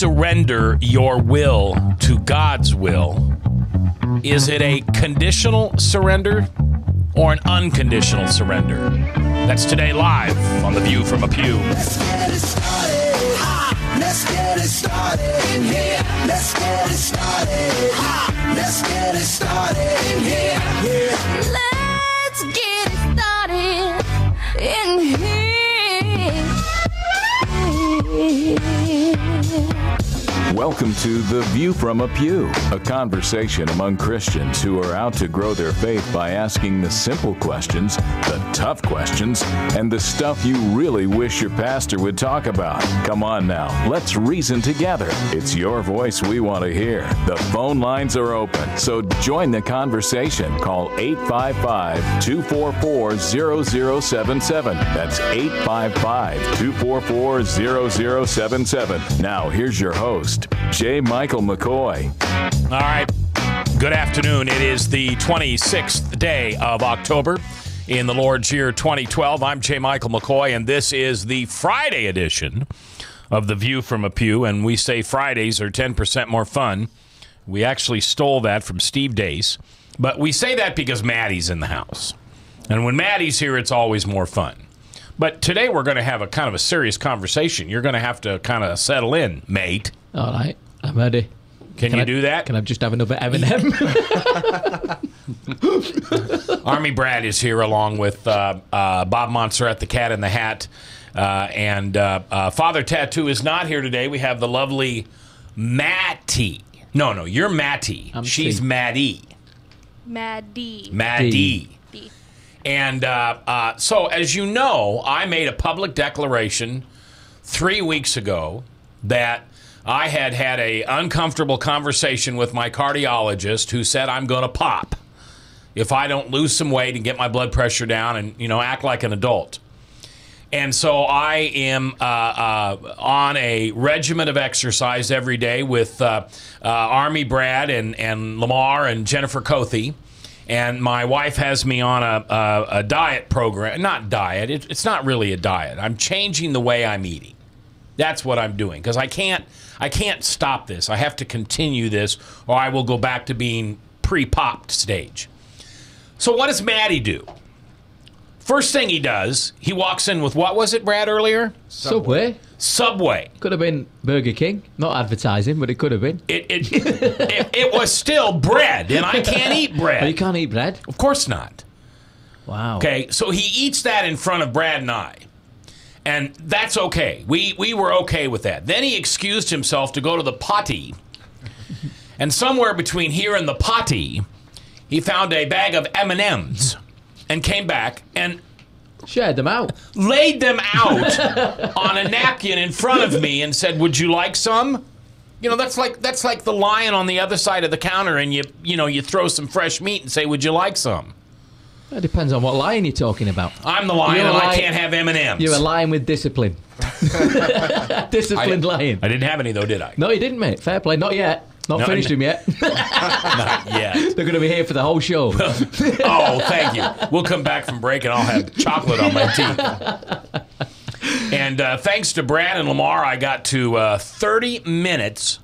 surrender your will to God's will, is it a conditional surrender or an unconditional surrender? That's today live on The View from a Pew. Let's get it started. Ha! Let's get it started in here. Let's get it started. Ha! Let's get it started in here. Yeah. Let's get it started in here. Welcome to The View from a Pew, a conversation among Christians who are out to grow their faith by asking the simple questions, the tough questions, and the stuff you really wish your pastor would talk about. Come on now, let's reason together. It's your voice we want to hear. The phone lines are open, so join the conversation. Call 855-244-0077. That's 855-244-0077. Now, here's your host, J. Michael McCoy. All right. Good afternoon. It is the 26th day of October in the Lord's year 2012. I'm J. Michael McCoy, and this is the Friday edition of The View from a Pew. And we say Fridays are 10% more fun. We actually stole that from Steve Dace. But we say that because Maddie's in the house. And when Maddie's here, it's always more fun. But today we're going to have a kind of a serious conversation. You're going to have to kind of settle in, mate. All right, I'm ready. Can you do that? Can I just have another M&M? Army Brad is here along with Bob Montserrat, the Cat in the Hat. And Father Tattoo is not here today. We have the lovely Mattie. No, you're Mattie. She's T. Maddie. Maddie. Maddie. D. And so, as you know, I made a public declaration 3 weeks ago that I had had a uncomfortable conversation with my cardiologist who said I'm going to pop if I don't lose some weight and get my blood pressure down and, act like an adult. And so I am on a regimen of exercise every day with Army Brad and Lamar and Jennifer Cothe. And my wife has me on a diet program. Not diet. It's not really a diet. I'm changing the way I'm eating. That's what I'm doing because I can't stop this. I have to continue this or I will go back to being pre-popped stage. So what does Maddie do? First thing he does, he walks in with, what was it, Brad, earlier? Subway. Could have been Burger King. Not advertising, but it could have been. It was still bread, and I can't eat bread. Oh, you can't eat bread? Of course not. Wow. Okay, so he eats that in front of Brad and I. And that's okay. We were okay with that. Then he excused himself to go to the potty. And somewhere between here and the potty, he found a bag of M&Ms and came back and shared them out. Laid them out on a napkin in front of me and said, "Would you like some?" That's like the lion on the other side of the counter and you throw some fresh meat and say, "Would you like some?" It depends on what lion you're talking about. I'm the lion and I can't have M&Ms. You're a lion with discipline. Disciplined lion. I didn't have any though, did I? No, you didn't, mate. Fair play. Not yet. Not finished them yet. Not yet. They're going to be here for the whole show. Oh, thank you. We'll come back from break and I'll have chocolate on my teeth. And thanks to Brad and Lamar, I got to 30 minutes,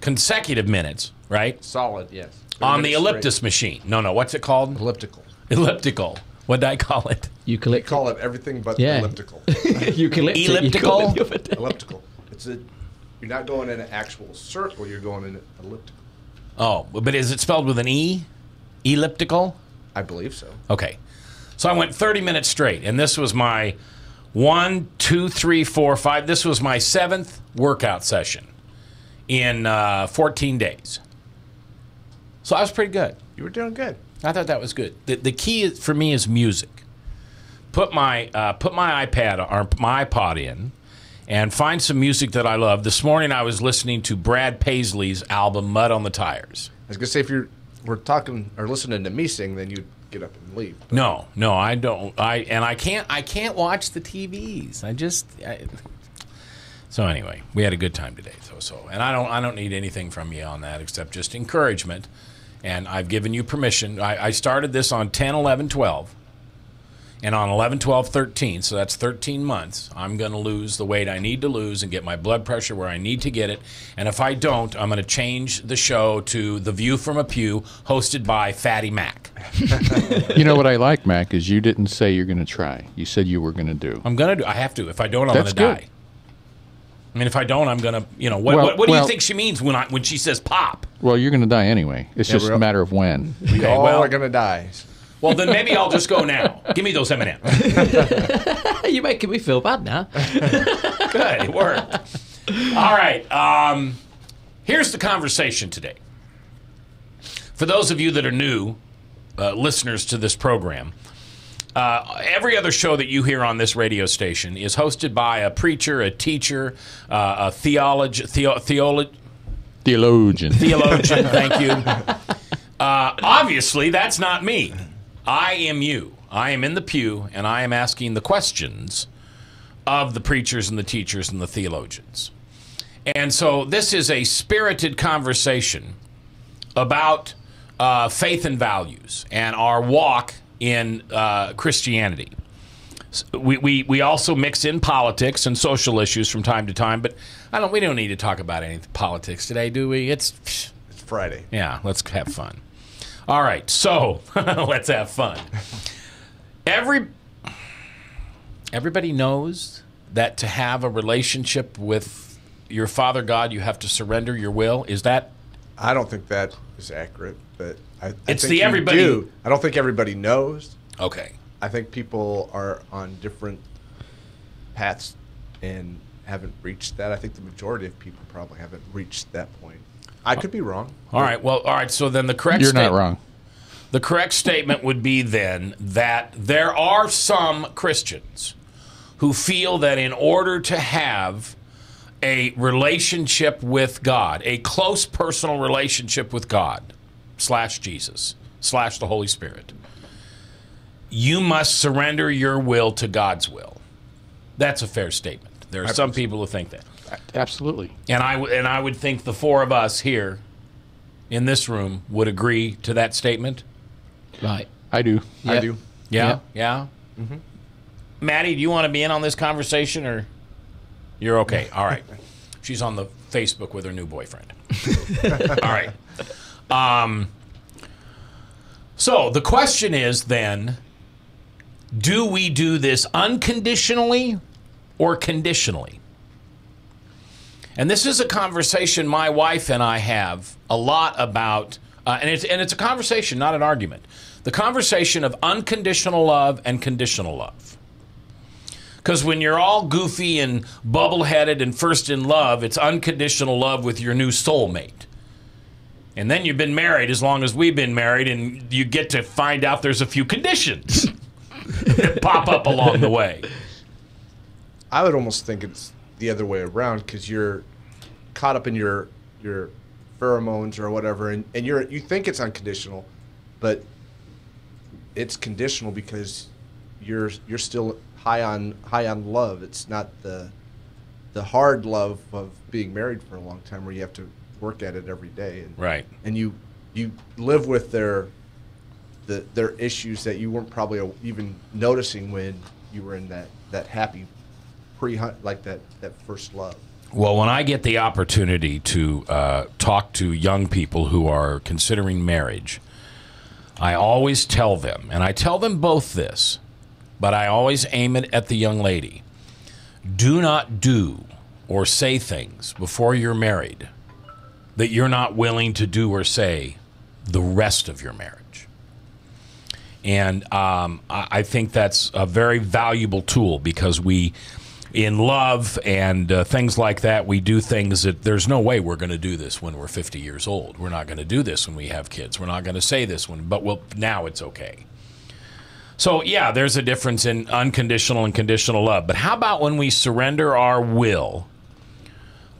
consecutive minutes, right? Solid, yes. On the elliptus machine. No, what's it called? Elliptical. Elliptical. What did I call it? We call it everything but elliptical. Elliptical? Elliptical. You're not going in an actual circle, you're going in an elliptical. Oh, but is it spelled with an E? Elliptical? I believe so. Okay. So I went 30 minutes straight, and this was my 1, 2, 3, 4, 5. This was my 7th workout session in 14 days. So I was pretty good. You were doing good. I thought that was good. The key for me is music. Put my iPad or my iPod in and find some music that I love. This morning I was listening to Brad Paisley's album Mud on the Tires. I was going to say, if we're talking or listening to me sing, then you'd get up and leave. But. No, I don't. I can't watch the TVs. So anyway, we had a good time today. And I don't need anything from you on that except just encouragement. And I've given you permission. I started this on 10, 11, 12. And on 11, 12, 13, so that's 13 months, I'm going to lose the weight I need to lose and get my blood pressure where I need to get it. And if I don't, I'm going to change the show to The View from a Pew, hosted by Fatty Mac. You know what I like, Mac, is you didn't say you're going to try. You said you were going to do. I'm going to do. I have to. If I don't, I'm going to That's good. die. I mean, if I don't, I'm going to, what do you think she means when she says pop? Well, you're going to die anyway. It's just a matter of when. We all are going to die. Well, then maybe I'll just go now. Give me those M&Ms. You're making me feel bad now. Good, it worked. All right, here's the conversation today. For those of you that are new listeners to this program, every other show that you hear on this radio station is hosted by a preacher, a teacher, a theologian. Thank you. Obviously, that's not me. I am you. I am in the pew, and I am asking the questions of the preachers and the teachers and the theologians. And so this is a spirited conversation about faith and values and our walk in Christianity. We also mix in politics and social issues from time to time, but we don't need to talk about any politics today, do we? It's Friday. Yeah, let's have fun. All right, so let's have fun. Everybody knows that to have a relationship with your Father God, you have to surrender your will. Is that? I don't think that is accurate, but I It's think the you everybody- do. I don't think everybody knows. Okay. I think people are on different paths and haven't reached that. I think the majority of people probably haven't reached that point. I could be wrong. All right, so then the correct You're not wrong. The correct statement would be then that there are some Christians who feel that in order to have a relationship with God, a close personal relationship with God, / Jesus, / the Holy Spirit, you must surrender your will to God's will. That's a fair statement. There are some people who think that. Absolutely. And I would think the four of us here in this room would agree to that statement. Right. I do. I do. Yeah? Yeah? Mm-hmm. Maddie, do you want to be in on this conversation, or you're okay? All right. She's on the Facebook with her new boyfriend. All right. So the question is then, do we do this unconditionally or conditionally? And this is a conversation my wife and I have a lot about, and it's a conversation, not an argument. The conversation of unconditional love and conditional love. Because when you're all goofy and bubble-headed and first in love, it's unconditional love with your new soulmate. And then you've been married as long as we've been married, and you get to find out there's a few conditions that pop up along the way. I would almost think it's the other way around, because you're caught up in your pheromones or whatever, and you think it's unconditional, but it's conditional because you're still high on love. It's not the hard love of being married for a long time where you have to work at it every day. And, right. And you live with their issues that you weren't probably even noticing when you were in that happy like that first love. Well, when I get the opportunity to talk to young people who are considering marriage, I always tell them, and I tell them both this, but I always aim it at the young lady. Do not do or say things before you're married that you're not willing to do or say the rest of your marriage. And I think that's a very valuable tool, because we, in love and things like that, we do things that there's no way we're going to do this when we're 50 years old. We're not going to do this when we have kids. We're not going to say this but now it's okay. So, yeah, there's a difference in unconditional and conditional love. But how about when we surrender our will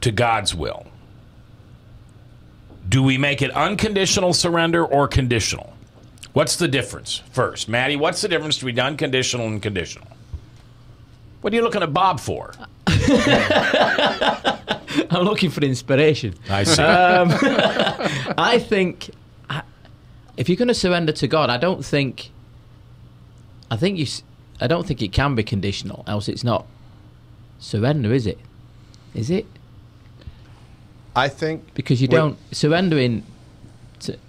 to God's will? Do we make it unconditional surrender or conditional? What's the difference? First, Maddie, what's the difference between unconditional and conditional? What are you looking at Bob for? I'm looking for inspiration. I see. I think if you're going to surrender to God, I think I don't think it can be conditional, else it's not surrender, is it? Is it? I think Because you don't surrendering.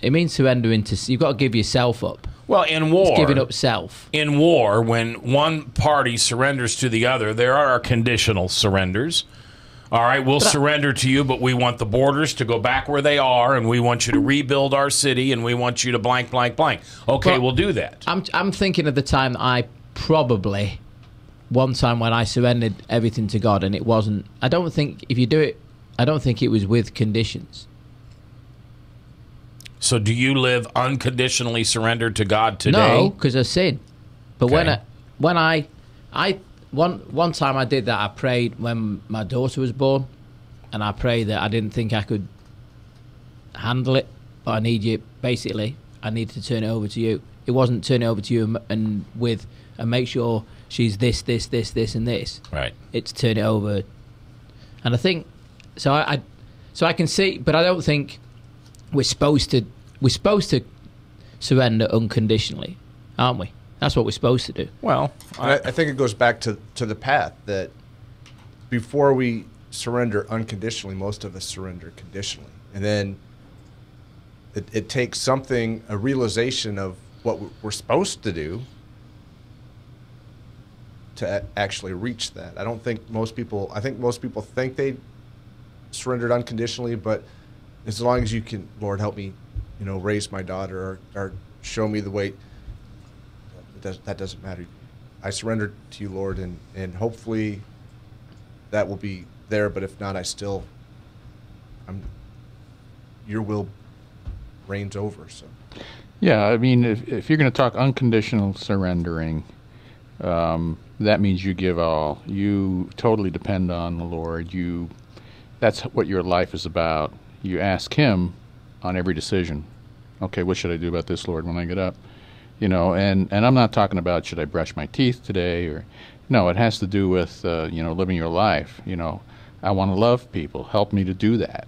It means surrendering to. You've got to give yourself up. Well, in war, It's giving up self. in war, when one party surrenders to the other, there are conditional surrenders. All right, we'll surrender to you, but we want the borders to go back where they are, and we want you to rebuild our city, and we want you to blank, blank, blank. Okay, But we'll do that. I'm thinking of the time that I probably one time when I surrendered everything to God, and it wasn't. I don't think if you do it, I don't think it was with conditions. So do you live unconditionally surrendered to God today? No, because of sin. But Okay. one time I did that. I prayed when my daughter was born, and I prayed that I didn't think I could handle it, but I need you. Basically, I need to turn it over to you. It wasn't turn it over to you and make sure she's this, and this. Right. It's turn it over, and I think so. I can see, but I don't think we're supposed to surrender unconditionally, aren't we? That's what we're supposed to do. Well, I think it goes back to the path that before we surrender unconditionally, most of us surrender conditionally. And then it takes something, a realization of what we're supposed to do to actually reach that. I think most people think they surrendered unconditionally, but as long as you can, Lord, help me, raise my daughter or show me the way, that doesn't matter. I surrender to you, Lord, and hopefully that will be there. But if not, your will reigns over. So, Yeah, I mean, if you're going to talk unconditional surrendering, that means you give all. You totally depend on the Lord. That's what your life is about. You ask Him on every decision. Okay, what should I do about this, Lord, when I get up? And I'm not talking about should I brush my teeth today or no, it has to do with living your life. I want to love people. Help me to do that.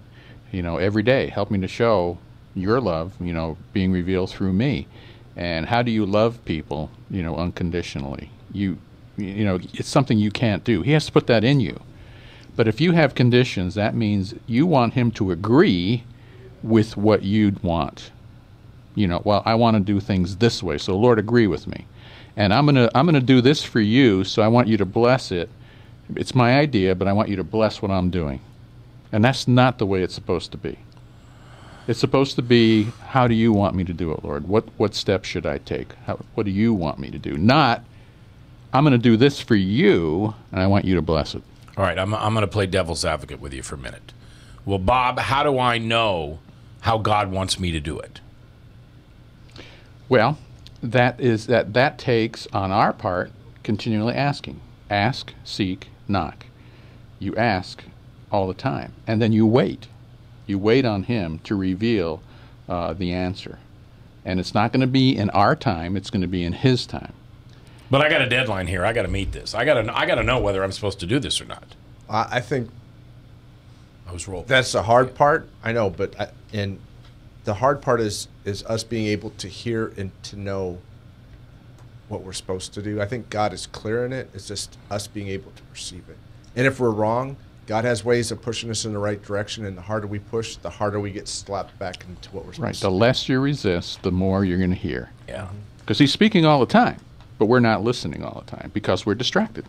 Every day. Help me to show your love, being revealed through me. And how do you love people, unconditionally? It's something you can't do. He has to put that in you. But if you have conditions, that means you want him to agree with what you'd want. Well, I want to do things this way, so Lord, agree with me. And I'm gonna do this for you, so I want you to bless it. It's my idea, but I want you to bless what I'm doing. And that's not the way it's supposed to be. It's supposed to be, how do you want me to do it, Lord? What steps should I take? What do you want me to do? Not, I'm going to do this for you, and I want you to bless it. all right, I'm going to play devil's advocate with you for a minute. Well, Bob, how do I know how God wants me to do it? Well, that takes, on our part, continually asking. Ask, seek, knock. You ask all the time, and then you wait. You wait on Him to reveal the answer. And it's not going to be in our time, it's going to be in His time. But I got a deadline here. I got to meet this. I got to know whether I'm supposed to do this or not. I think I was rolling. that's the hard part. I know, but and the hard part is us being able to hear and to know what we're supposed to do. I think God is clear in it. It's just us being able to perceive it. And if we're wrong, God has ways of pushing us in the right direction, and the harder we push, the harder we get slapped back into what we're supposed Right. to The do. less you resist, the more you're going to hear. Yeah. Because He's speaking all the time, but we're not listening all the time because we're distracted.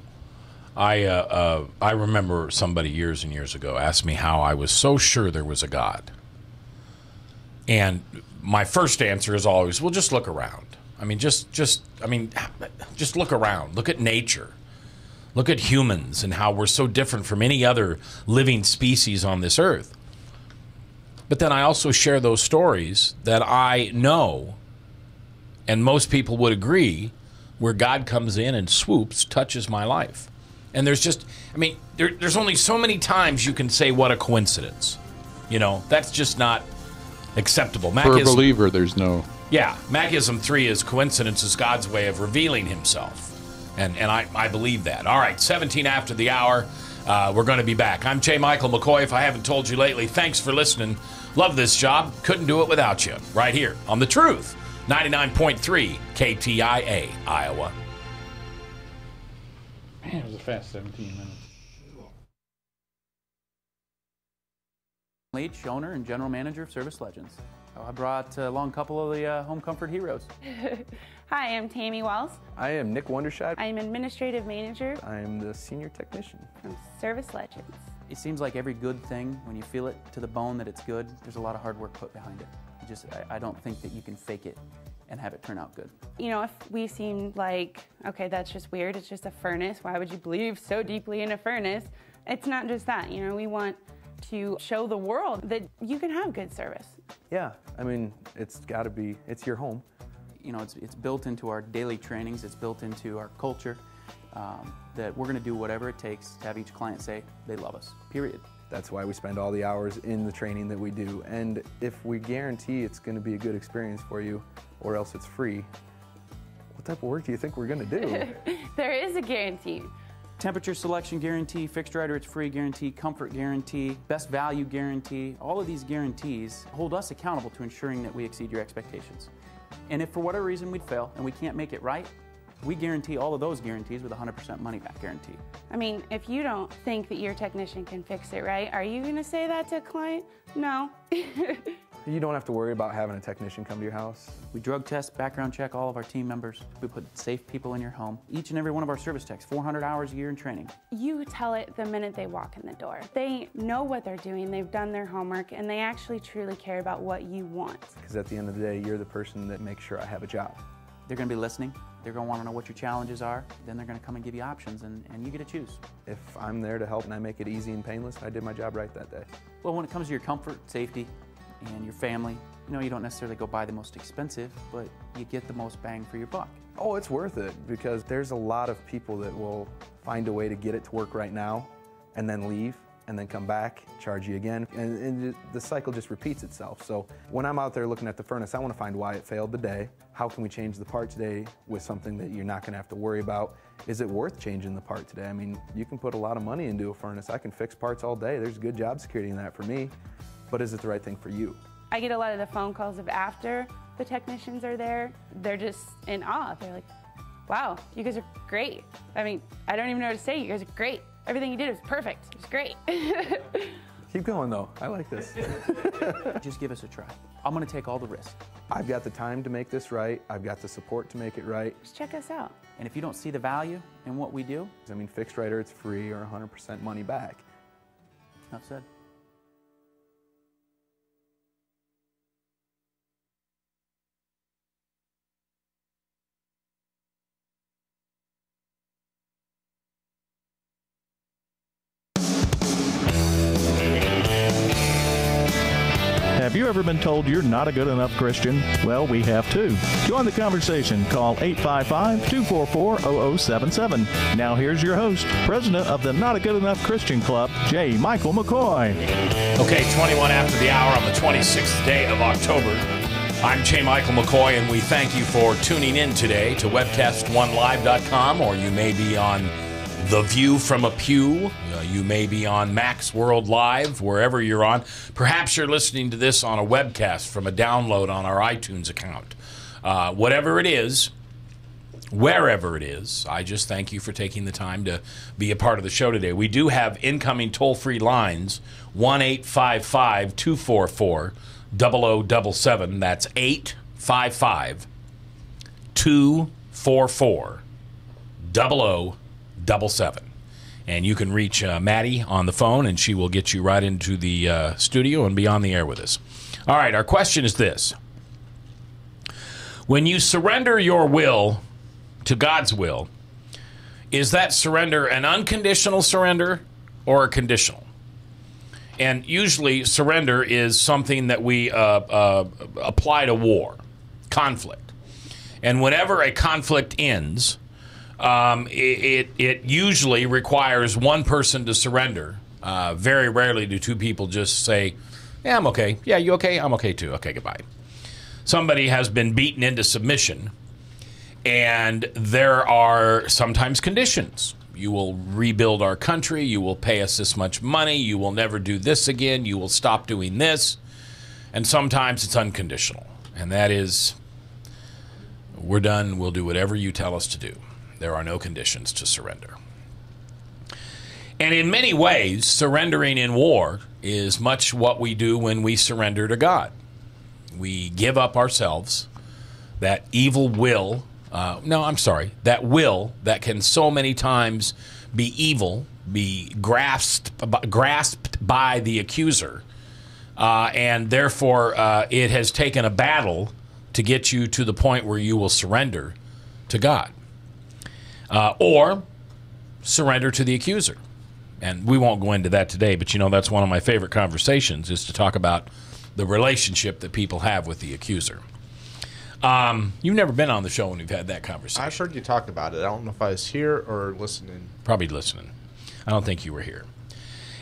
I remember somebody years and years ago asked me how I was so sure there was a God. And my first answer is always, well, just look around. I mean, just look around. Look at nature. Look at humans and how we're so different from any other living species on this earth. But then I also share those stories that I know, and most people would agree, where God comes in and swoops, touches my life. And there's just, there's only so many times you can say, what a coincidence. That's just not acceptable. For a believer, there's no... Yeah, Machism 3 is coincidence is God's way of revealing Himself. And I believe that. All right, 17 after the hour. We're going to be back. I'm J. Michael McCoy. If I haven't told you lately, thanks for listening. Love this job. Couldn't do it without you. Right here on The Truth, 99.3 KTIA, Iowa. It was a fast 17 minutes. Leach, owner and general manager of Service Legends. I brought along a couple of the home comfort heroes. Hi, I'm Tammy Wells. I am Nick Wondershot. I'm administrative manager I am the senior technician. from Service Legends. It seems like every good thing, when you feel it to the bone that it's good, there's a lot of hard work put behind it. I don't think that you can fake it and have it turn out good. You know, if we seem like, okay, that's just weird, it's just a furnace, why would you believe so deeply in a furnace? It's not just that, you know, we want to show the world that you can have good service. Yeah, I mean, it's got to be, it's your home. You know, it's built into our daily trainings, it's built into our culture, that we're gonna do whatever it takes to have each client say they love us, period. That's why we spend all the hours in the training that we do. And if we guarantee it's going to be a good experience for you, or else it's free, what type of work do you think we're going to do? There is a guarantee. Temperature selection guarantee, fixed rider it's free guarantee, comfort guarantee, best value guarantee. All of these guarantees hold us accountable to ensuring that we exceed your expectations. And if for whatever reason we'd fail and we can't make it right, we guarantee all of those guarantees with a 100% money back guarantee. I mean, if you don't think that your technician can fix it right, are you gonna say that to a client? No. You don't have to worry about having a technician come to your house. We drug test, background check all of our team members. We put safe people in your home. Each and every one of our service techs, 400 hours a year in training. You tell it the minute they walk in the door. They know what they're doing, they've done their homework, and they actually truly care about what you want. Because at the end of the day, you're the person that makes sure I have a job. They're gonna be listening. They're gonna wanna know what your challenges are. Then they're gonna come and give you options, and you get to choose. If I'm there to help and I make it easy and painless, I did my job right that day. Well, when it comes to your comfort, safety, and your family, you know, you don't necessarily go buy the most expensive, but you get the most bang for your buck. Oh, it's worth it, because there's a lot of people that will find a way to get it to work right now and then leave and then come back, charge you again, and the cycle just repeats itself. So when I'm out there looking at the furnace, I want to find why it failed today. How can we change the part today with something that you're not going to have to worry about? Is it worth changing the part today? I mean, you can put a lot of money into a furnace. I can fix parts all day. There's good job security in that for me, but is it the right thing for you? I get a lot of the phone calls of after the technicians are there. They're just in awe. They're like, wow, you guys are great. I mean, I don't even know what to say. You guys are great. Everything you did was perfect. It was great. Keep going though, I like this. Just give us a try. I'm gonna take all the risk. I've got the time to make this right. I've got the support to make it right. Just check us out. And if you don't see the value in what we do, I mean, fixed rider, it's free or 100% money back. enough said. Have you ever been told you're not a good enough Christian? Well, we have too. Join the conversation. Call 855-244-0077. Now here's your host, president of the Not a Good Enough Christian Club, J. Michael McCoy. Okay, 21 after the hour on the 26th day of October. I'm J. Michael McCoy, and we thank you for tuning in today to webcast1live.com, or you may be on The View from a Pew. You may be on Max World Live, wherever you're on. Perhaps you're listening to this on a webcast from a download on our iTunes account. Whatever it is, wherever it is, I just thank you for taking the time to be a part of the show today. We do have incoming toll-free lines, 1-855-244-0077. That's 855-244-0077. And you can reach Maddie on the phone, and she will get you right into the studio and be on the air with us. All right, our question is this. When you surrender your will to God's will, is that surrender an unconditional surrender or a conditional? And usually surrender is something that we apply to war, conflict. And whenever a conflict ends, it usually requires one person to surrender. Very rarely do two people just say, yeah, I'm okay. Yeah, you okay? I'm okay too. Okay, goodbye. Somebody has been beaten into submission, and there are sometimes conditions. You will rebuild our country. You will pay us this much money. You will never do this again. You will stop doing this. And sometimes it's unconditional. And that is, we're done. We'll do whatever you tell us to do. There are no conditions to surrender. And in many ways, surrendering in war is much what we do when we surrender to God. We give up ourselves, that evil will, that will that can so many times be evil, be grasped by the accuser, and therefore it has taken a battle to get you to the point where you will surrender to God, or surrender to the accuser. And we won't go into that today, but that's one of my favorite conversations, is to talk about the relationship that people have with the accuser. You've never been on the show when we've had that conversation. I've heard you talk about it. I don't know if I was here or listening. Probably listening. I don't think you were here.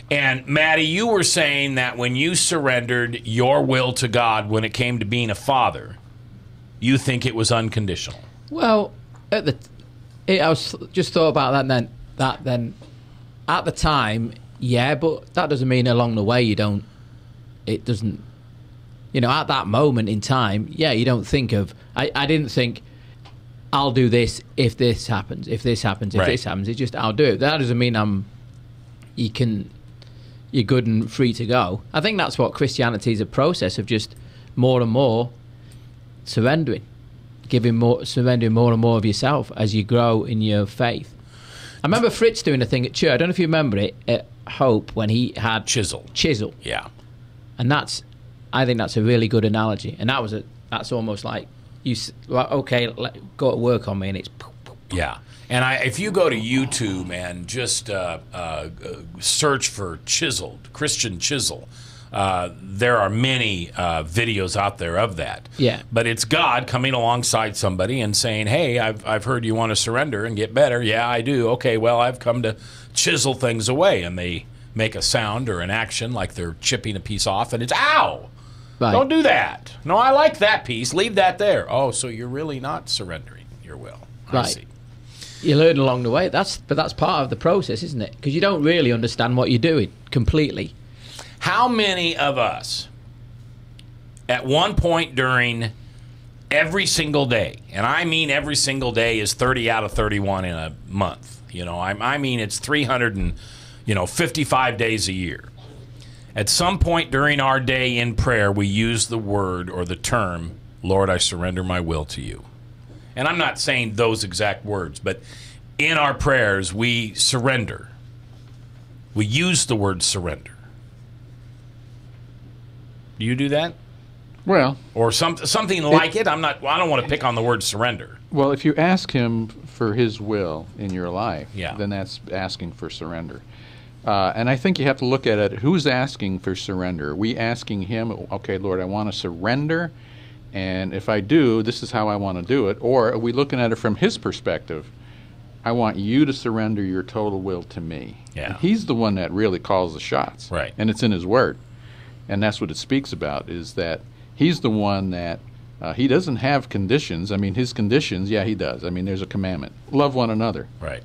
And Maddie, you were saying that when you surrendered your will to God when it came to being a father, you think it was unconditional. Well, I was just thought about that then. At the time, yeah, but that doesn't mean along the way it doesn't, at that moment in time, yeah, you don't think of, I didn't think, I'll do this if this happens, if this happens, if this happens. It's just, I'll do it. That doesn't mean you're good and free to go. I think that's what Christianity is, a process of just more and more surrendering, surrendering more and more of yourself as you grow in your faith. I remember Fritz doing a thing at church. I don't know if you remember it at Hope when he had Chisel. Yeah, and I think that's a really good analogy. And that's almost like okay, go to work on me, and it's yeah. And if you go to YouTube and just search for Christian Chisel, there are many videos out there of that. Yeah. But it's God coming alongside somebody and saying, hey, I've heard you want to surrender and get better. Yeah, I do. Okay, well, I've come to chisel things away. And they make a sound or an action like they're chipping a piece off, and it's, ow! Right. Don't do that. No, I like that piece. Leave that there. Oh, so you're really not surrendering your will. I see. You learn along the way. But that's part of the process, isn't it? Because you don't really understand what you're doing completely. How many of us, at one point during every single day, and I mean every single day is 30 out of 31 in a month. I mean it's 355 days a year. At some point during our day in prayer, we use the word or the term, Lord, I surrender my will to you. And I'm not saying those exact words, but in our prayers, we surrender. We use the word surrender. Do you do that? Well, or something like it. I don't want to pick on the word surrender. Well, if you ask him for his will in your life, yeah, then that's asking for surrender. And I think you have to look at it. Who's asking for surrender? Are we asking him, okay, Lord, I want to surrender, and if I do, this is how I want to do it? Or are we looking at it from his perspective? I want you to surrender your total will to me. Yeah. And he's the one that really calls the shots. Right. And it's in his word. And that's what it speaks about, is that he's the one that he doesn't have conditions. I mean, his conditions, yeah, he does. I mean, there's a commandment. Love one another. Right.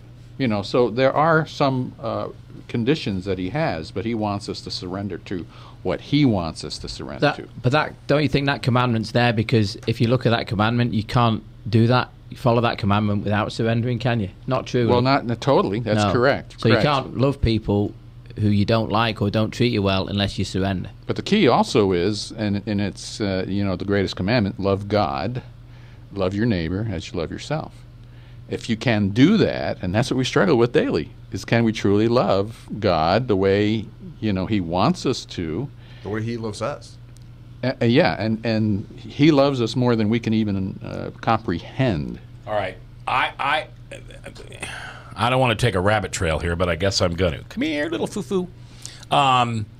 So there are some conditions that he has, but he wants us to surrender to what he wants us to surrender to. But don't you think that commandment's there? Because if you look at that commandment, you can't do that. You follow that commandment without surrendering, can you? Not true. Well, not totally. That's correct. So you can't love people who you don't like or don't treat you well unless you surrender. But the key also is, and it's the greatest commandment: love God, love your neighbor as you love yourself. If you can do that, and that's what we struggle with daily, is can we truly love God the way He wants us to, the way He loves us? Yeah, and He loves us more than we can even comprehend. All right, I don't want to take a rabbit trail here, but I guess I'm going to. Come here, little foo-foo.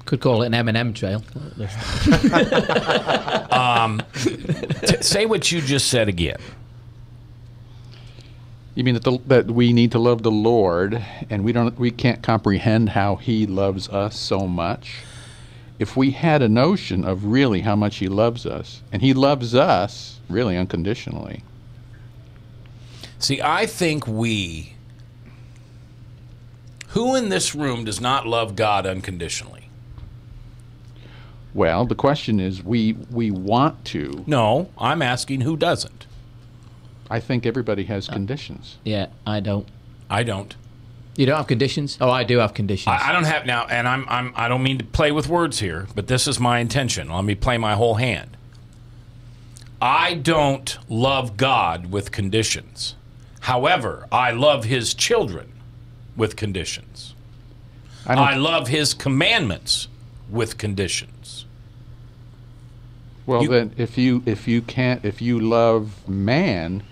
Could call it an M&M trail. Say what you just said again. You mean that we need to love the Lord, and we can't comprehend how He loves us so much? If we had a notion of really how much He loves us, and He loves us really unconditionally. See, I think who in this room does not love God unconditionally? Well, the question is, we want to. No, I'm asking who doesn't. I think everybody has conditions. Yeah, I don't. I don't. You don't have conditions? Oh, I do have conditions. I don't have now, and I don't mean to play with words here, but this is my intention. Let me play my whole hand. I don't love God with conditions. However, I love His children with conditions. I love His commandments with conditions. Well, then, if you love man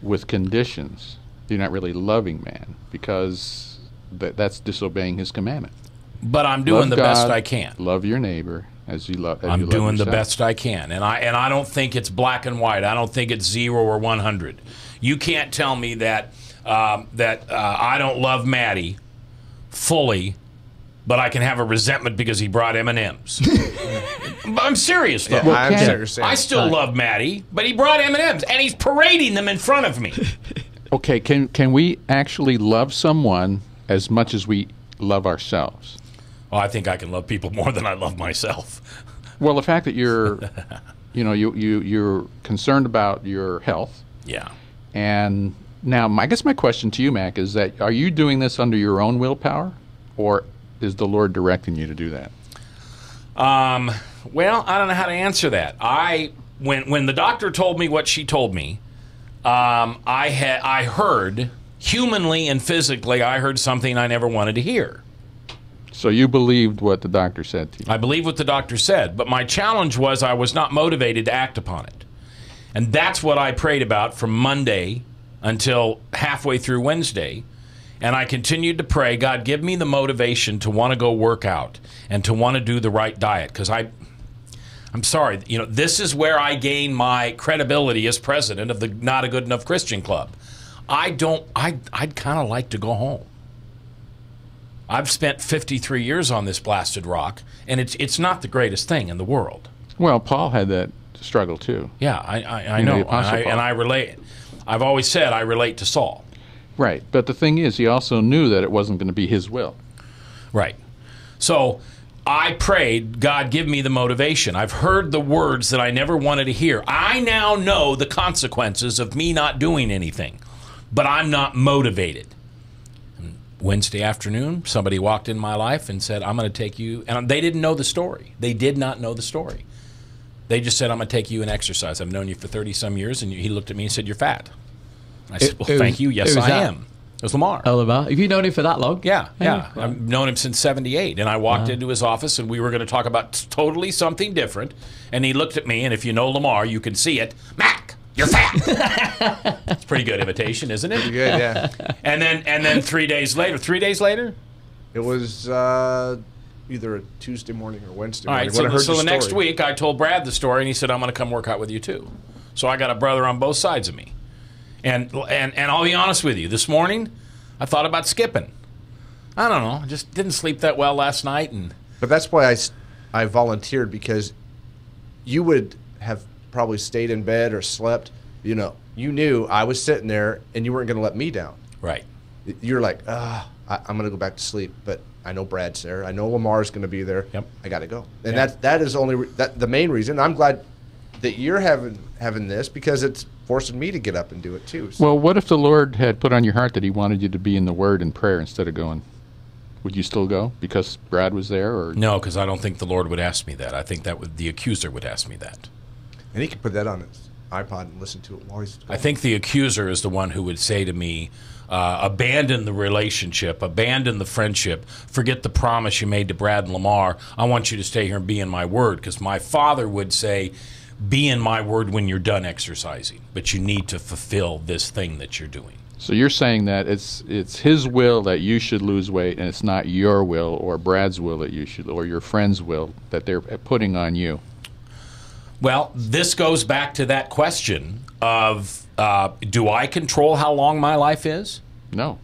with conditions, you're not really loving man, because that's disobeying His commandment. But I'm doing the best I can. Love your neighbor as you love. I'm doing the best I can, and I don't think it's black and white. I don't think it's 0 or 100. You can't tell me that I don't love Maddie fully, but I can have a resentment because he brought M&Ms. I'm serious, though. Yeah, I understand what you're saying. I still love Maddie, but he brought M&Ms, and he's parading them in front of me. Okay, can we actually love someone as much as we love ourselves? Well, I think I can love people more than I love myself. Well, the fact that you're, you're concerned about your health. Yeah. And now, I guess my question to you, Mac, is that are you doing this under your own willpower, or is the Lord directing you to do that? Well, I don't know how to answer that. When the doctor told me what she told me, I heard, humanly and physically, I heard something I never wanted to hear. So you believed what the doctor said to you? I believed what the doctor said, but my challenge was I was not motivated to act upon it. And that's what I prayed about from Monday until halfway through Wednesday. And I continued to pray, God, give me the motivation to want to go work out and to want to do the right diet. Because I'm sorry, this is where I gain my credibility as president of the Not a Good Enough Christian Club. I'd kind of like to go home. I've spent 53 years on this blasted rock, and it's not the greatest thing in the world. Well, Paul had that struggle too. Yeah, I know, and I relate. I've always said I relate to Saul. Right, but the thing is, he also knew that it wasn't going to be his will. Right. So I prayed, God, give me the motivation. I've heard the words that I never wanted to hear. I now know the consequences of me not doing anything, but I'm not motivated. And Wednesday afternoon, somebody walked in my life and said, I'm going to take you, and they didn't know the story. They did not know the story. They just said, I'm going to take you and exercise. I've known you for 30-some years, and he looked at me and said, you're fat. I said, well, thank you. Yes, I am. It was Lamar. Oh, Lamar. Have you known him for that long? Yeah. I've known him since 78. And I walked into his office, and we were going to talk about totally something different. And he looked at me, and if you know Lamar, you can see it. Mac, you're fat. It's a pretty good imitation, isn't it? Pretty good, yeah. And then 3 days later? It was either a Tuesday morning or Wednesday All morning. right, so the next week, I told Brad the story, and he said, I'm going to come work out with you, too. So I got a brother on both sides of me. And I'll be honest with you, this morning I thought about skipping. I don't know, I just didn't sleep that well last night. But that's why I volunteered, because you would have probably stayed in bed or slept. You knew I was sitting there and you weren't going to let me down. Right. You're like, I'm going to go back to sleep, but I know Brad's there. I know Lamar's going to be there. Yep. I got to go. And that is only the main reason. I'm glad that you're having this, because it's forcing me to get up and do it too. So. Well, what if the Lord had put on your heart that He wanted you to be in the Word and prayer instead of going? Would you still go because Brad was there? Or no, because I don't think the Lord would ask me that. I think the accuser would ask me that. And he could put that on his iPod and listen to it while he's going. I think the accuser is the one who would say to me, abandon the relationship, abandon the friendship, forget the promise you made to Brad and Lamar. I want you to stay here and be in my Word, because my father would say, be in my Word when you're done exercising, but you need to fulfill this thing that you're doing. So you're saying that it's His will that you should lose weight, and it's not your will or Brad's will that you should, or your friend's will that they're putting on you. Well, this goes back to that question of, do I control how long my life is? No.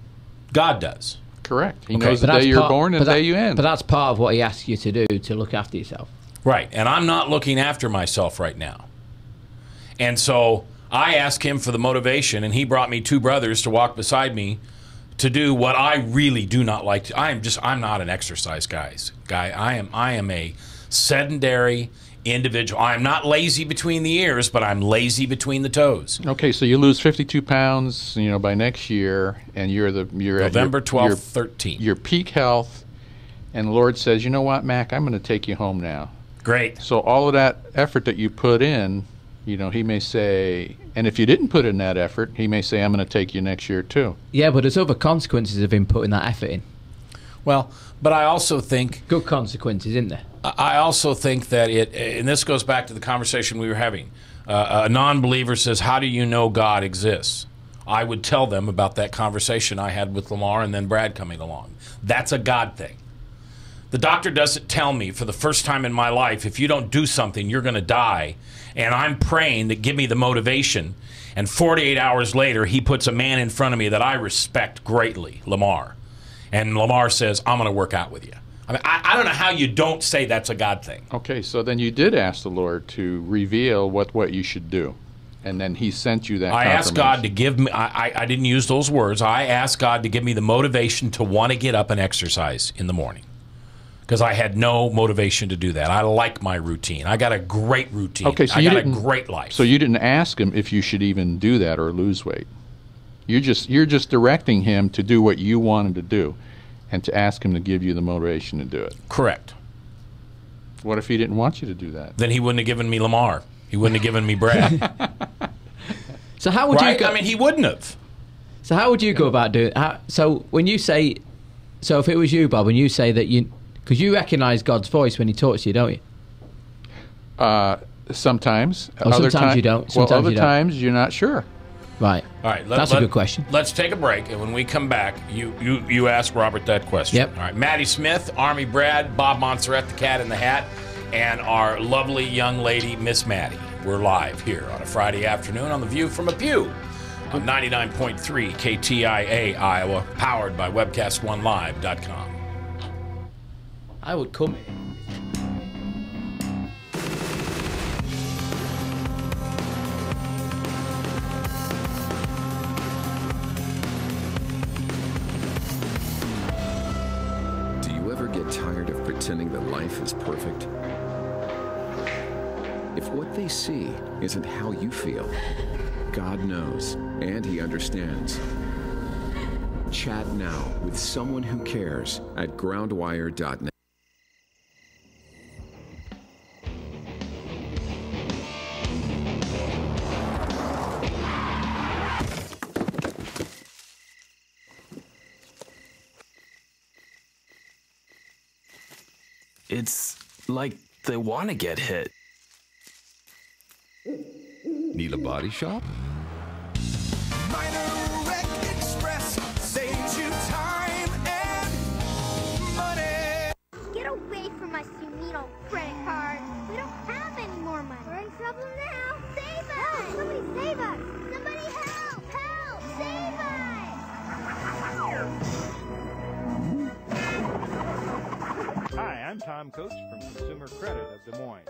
God does. Correct. He knows the day you're born and the day you end. But that's part of what He asks you to do, to look after yourself. Right, and I'm not looking after myself right now. And so I asked Him for the motivation, and He brought me 2 brothers to walk beside me to do what I really do not like to. I'm not an exercise guy. I am a sedentary, individual. I'm not lazy between the ears, but I'm lazy between the toes. Okay, so you lose 52 pounds, by next year, and you're November at 12th, 13th. Your peak health, and the Lord says, you know what, Mac, I'm going to take you home now. Great. So all of that effort that you put in, he may say, and if you didn't put in that effort, he may say, I'm going to take you next year too. Yeah, but there's other consequences of him putting that effort in. Well, but I also think... Good consequences, isn't there? I also think that and this goes back to the conversation we were having. A non-believer says, how do you know God exists? I would tell them about that conversation I had with Lamar and then Brad coming along. That's a God thing. The doctor doesn't tell me for the first time in my life, if you don't do something, you're going to die. And I'm praying that give me the motivation. And 48 hours later, he puts a man in front of me that I respect greatly, Lamar. And Lamar says, I'm going to work out with you. I mean, I don't know how you don't say that's a God thing. Okay, so then you did ask the Lord to reveal what you should do. And then he sent you that I asked God to give me, I didn't use those words. I asked God to give me the motivation to want to get up and exercise in the morning. Because I had no motivation to do that. I like my routine. I got a great routine. Okay, so I got a great life. So you didn't ask him if you should even do that or lose weight. You're just directing him to do what you want him to do, and to ask him to give you the motivation to do it. Correct. What if he didn't want you to do that? Then he wouldn't have given me Lamar. He wouldn't have given me Brad. So how would you go? I mean, he wouldn't have. So how would you go about doing? So when you say, so if it was you, Bob, when you say that because you recognise God's voice when He talks to you, don't you? Sometimes. Sometimes you don't. Sometimes other times you're not sure. Right. All right. That's a good question. Let's take a break, and when we come back, you ask Robert that question. Yep. All right. Maddie Smith, Army Brad, Bob Montserrat, the Cat in the Hat, and our lovely young lady, Miss Maddie. We're live here on a Friday afternoon on The View from a Pew on 99.3 KTIA Iowa, powered by webcast1live.com. I would come. Do you ever get tired of pretending that life is perfect? If what they see isn't how you feel, God knows, and He understands. Chat now with someone who cares at groundwire.net. It's like they want to get hit. Need a body shop? Minor Wreck Express saves you time and money. Get away from us, you mean old credit card. We don't have any more money. We're in trouble now. Save us! Help! Somebody save us! Somebody help! Help! Save us! Hi, I'm Tom Coates from Consumer Credit of Des Moines.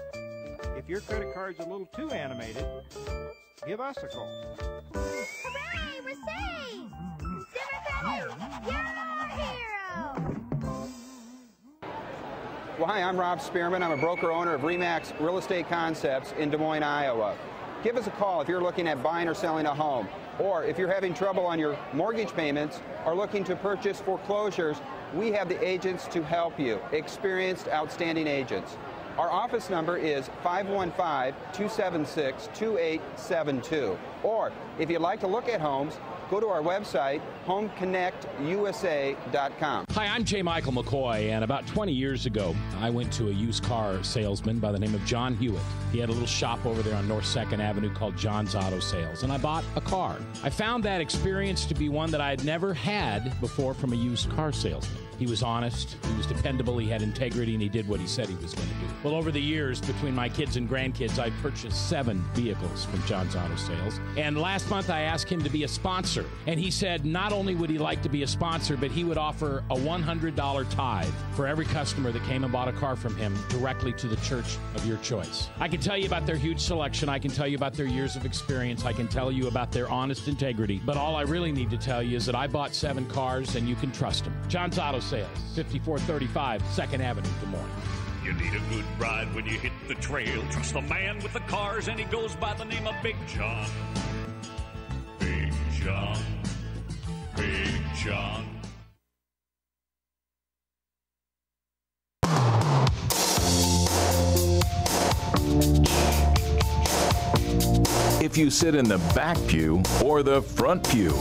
If your credit card's a little too animated, give us a call. Hooray! We're saved! Consumer Credit! You're our hero! Well, hi, I'm Rob Spearman. I'm a broker-owner of RE/MAX Real Estate Concepts in Des Moines, Iowa. Give us a call if you're looking at buying or selling a home, or if you're having trouble on your mortgage payments or looking to purchase foreclosures. We have the agents to help you, experienced, outstanding agents. Our office number is 515-276-2872. Or if you'd like to look at homes, go to our website, homeconnectusa.com. Hi, I'm J. Michael McCoy, and about 20 years ago, I went to a used car salesman by the name of John Hewitt. He had a little shop over there on North 2nd Avenue called John's Auto Sales, and I bought a car. I found that experience to be one that I had never had before from a used car salesman. He was honest, he was dependable, he had integrity, and he did what he said he was going to do. Well, over the years, between my kids and grandkids, I purchased 7 vehicles from John's Auto Sales. And last month, I asked him to be a sponsor. And he said not only would he like to be a sponsor, but he would offer a $100 tithe for every customer that came and bought a car from him directly to the church of your choice. I can tell you about their huge selection. I can tell you about their years of experience. I can tell you about their honest integrity. But all I really need to tell you is that I bought 7 cars, and you can trust them. John's Auto Sales, 5435 2nd Avenue, Des Moines. You need a good ride when you hit the trail. Trust the man with the cars, and he goes by the name of Big John. Big John. Big John. If you sit in the back pew or the front pew,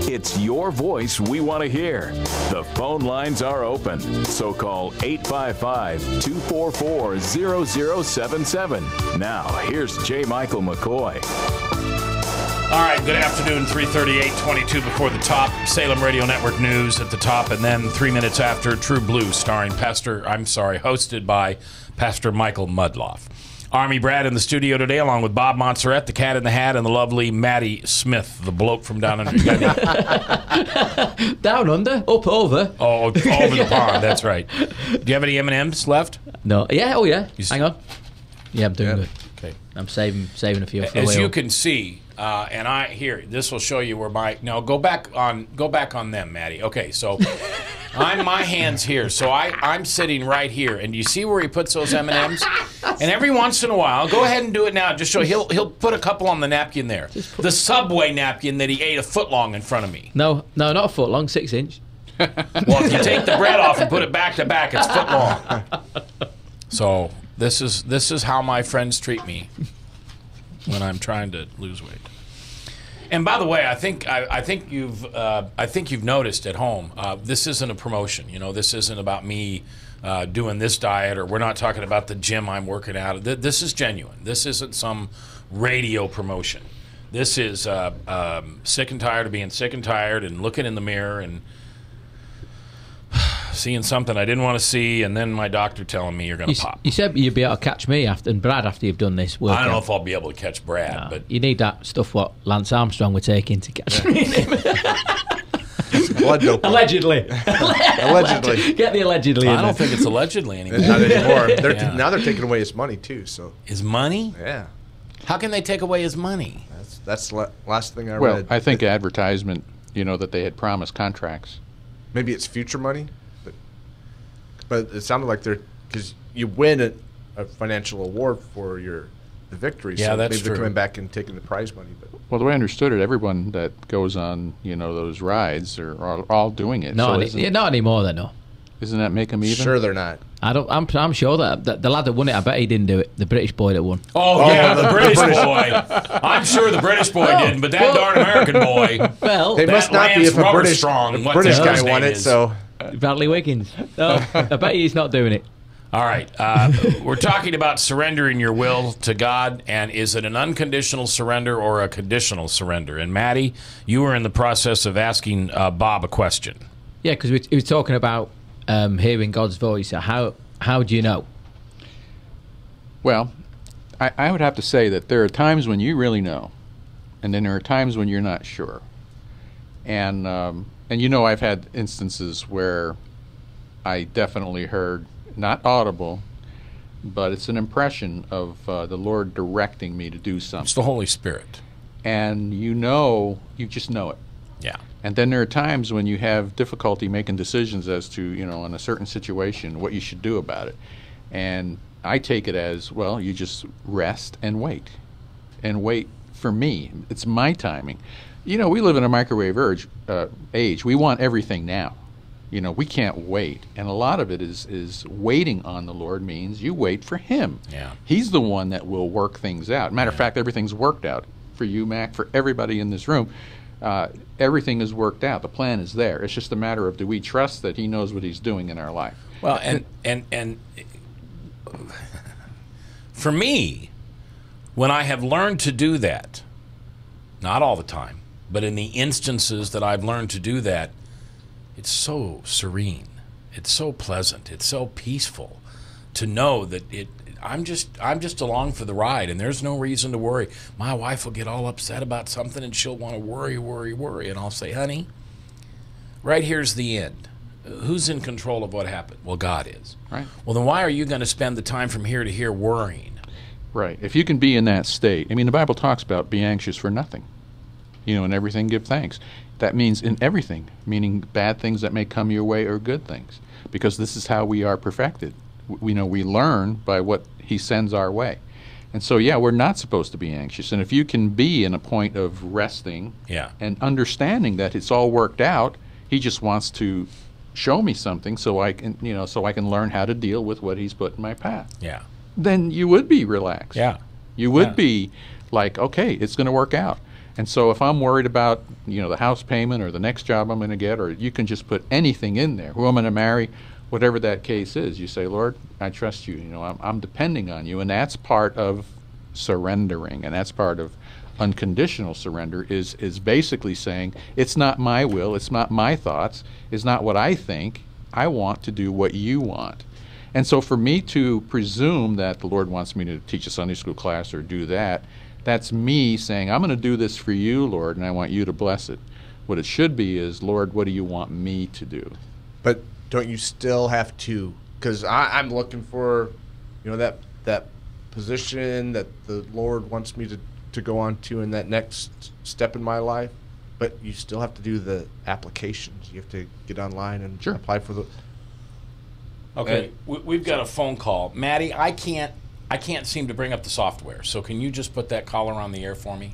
it's your voice we want to hear. The phone lines are open, so call 855-244-0077. Now, here's J. Michael McCoy. All right, good afternoon, 3:38:22 before the top. Salem Radio Network News at the top, and then 3 minutes after, True Blue, hosted by Pastor Michael Mudloff. Army Brad in the studio today, along with Bob Montserrat, the Cat in the Hat, and the lovely Maddie Smith, the bloke from down under. Down under, up over. Oh, over the pond. That's right. Do you have any M&Ms left? No. Yeah. Oh, yeah. Hang on. Yeah, I'm doing good. Okay. I'm saving a few. For As you can see, this will show you where go back on them, Maddie. Okay, so my hand's here, so I'm sitting right here, and you see where he puts those M&Ms? And every once in a while, go ahead and do it now. Just show he'll put a couple on the napkin there, the Subway napkin that he ate a foot long in front of me. No, not a foot long, 6 inch. Well, if you take the bread off and put it back to back, it's foot long. So this is how my friends treat me when I'm trying to lose weight. And by the way, I think you've noticed at home. This isn't a promotion. This isn't about me doing this diet, or we're not talking about the gym I'm working out of. This is genuine. This isn't some radio promotion. This is sick and tired of being sick and tired and looking in the mirror and seeing something I didn't want to see, and then my doctor telling me you're going to pop. You said you'd be able to catch me after you've done this workout. I don't know if I'll be able to catch Brad, but you need that stuff what Lance Armstrong were taking to catch me. Blood doping. Allegedly. Get the allegedly in I don't think it's allegedly anymore. Not anymore. Now they're taking away his money, too. So his money? Yeah. How can they take away his money? That's the last thing I read. Well, I think advertisement, that they had promised contracts. Maybe it's future money, but it sounded like because you win a financial award for the victory. Yeah, so that's maybe true. They're coming back and taking the prize money. But Well, the way I understood it, everyone that goes on, those rides are all doing it. Not anymore. Then no. Isn't that make them even? Sure, they're not. I'm sure that the lad that won it, I bet he didn't do it. The British boy that won. Oh yeah, the British boy. I'm sure the British boy didn't, but that darn American boy. Well, they must not be if a British guy won it. So Bradley Wiggins. No, I bet he's not doing it. All right, we're talking about surrendering your will to God, and is it an unconditional surrender or a conditional surrender? And Maddie, you were in the process of asking Bob a question. Yeah, because we were talking about hearing God's voice. How do you know? Well, I would have to say that there are times when you really know, and then there are times when you're not sure. And I've had instances where I definitely heard, not audible, but it's an impression of the Lord directing me to do something. It's the Holy Spirit. And you just know it. Yeah. And then there are times when you have difficulty making decisions as to, in a certain situation, what you should do about it. And I take it as, well, you just rest and wait. And wait for me. It's my timing. We live in a microwave age. We want everything now. We can't wait. And a lot of it is waiting on the Lord means you wait for Him. Yeah. He's the one that will work things out. Matter of fact, everything's worked out for you, Mac, for everybody in this room. Everything is worked out. The plan is there. It's just a matter of, do we trust that He knows what He's doing in our life? Well, and for me, when I have learned to do that, not all the time, but in the instances that I've learned to do that, it's so serene. It's so pleasant. It's so peaceful to know that I'm just along for the ride, and there's no reason to worry. My wife will get all upset about something, and she'll want to worry, and I'll say, honey, right here's the end. Who's in control of what happened? Well, God is. Right. Well, then why are you going to spend the time from here to here worrying? Right. If you can be in that state, the Bible talks about be anxious for nothing. In everything give thanks. That means in everything, meaning bad things that may come your way or good things, because this is how we are perfected. we learn by what he sends our way. And so, yeah, we're not supposed to be anxious. And if you can be in a point of resting and understanding that it's all worked out, he just wants to show me something so I can, so I can learn how to deal with what he's put in my path. Yeah. Then you would be relaxed. Yeah. You would be like, okay, it's going to work out. And so if I'm worried about, the house payment or the next job I'm going to get, or you can just put anything in there, who I'm going to marry, whatever that case is, you say, Lord, I trust you. I'm depending on you. And that's part of surrendering, and that's part of unconditional surrender is basically saying, it's not my will, it's not my thoughts, it's not what I think. I want to do what you want. And so for me to presume that the Lord wants me to teach a Sunday school class or do that, that's me saying, I'm going to do this for you, Lord, and I want you to bless it. What it should be is, Lord, what do you want me to do? But don't you still have to, because I'm looking for, that position that the Lord wants me to go on to in that next step in my life, but you still have to do the applications. You have to get online and apply for the... Okay, we've got a phone call. Maddie, I can't seem to bring up the software, so can you just put that caller on the air for me?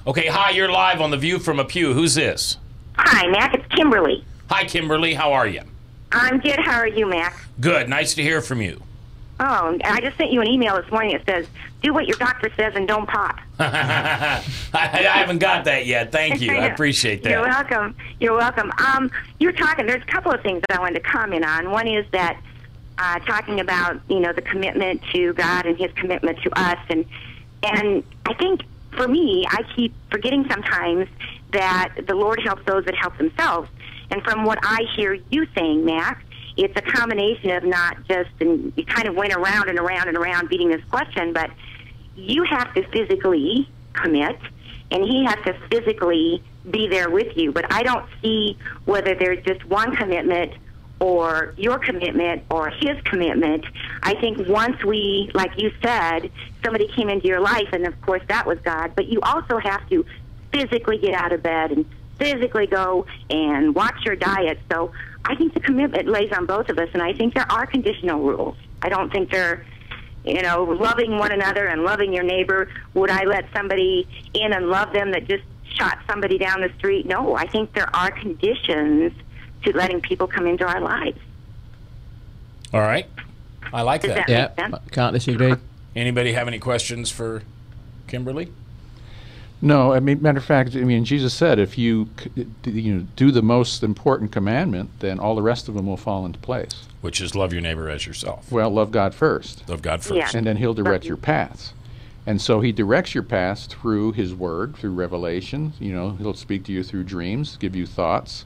Okay, hi, you're live on The View from a Pew. Who's this? Hi, Mac. It's Kimberly. Hi, Kimberly. How are you? I'm good. How are you, Mac? Good. Nice to hear from you. Oh, I just sent you an email this morning that says, do what your doctor says and don't pop. I haven't got that yet. Thank you. I appreciate that. You're welcome. You're welcome. You're talking, there's a couple of things that I wanted to comment on. One is that talking about, the commitment to God and his commitment to us. And I think, for me, I keep forgetting sometimes that the Lord helps those that help themselves. And from what I hear you saying, Mac, it's a combination of not just, and you kind of went around and around and around beating this question, but you have to physically commit, and he has to physically be there with you. But I don't see whether there's just one commitment or your commitment or his commitment. I think once we, like you said, somebody came into your life, and of course that was God, but you also have to physically get out of bed and physically go and watch your diet. So I think the commitment lays on both of us, and I think there are conditional rules. I don't think they're, loving one another and loving your neighbor. Would I let somebody in and love them that just shot somebody down the street? No, I think there are conditions to letting people come into our lives. All right. I like that. Yeah, can't disagree. Anybody have any questions for Kimberly? No, I mean, matter of fact, Jesus said, if you do the most important commandment, then all the rest of them will fall into place. Which is love your neighbor as yourself. Well, love God first. Love God first. Yeah. And then he'll direct your paths. And so he directs your paths through his word, through revelation. He'll speak to you through dreams, give you thoughts.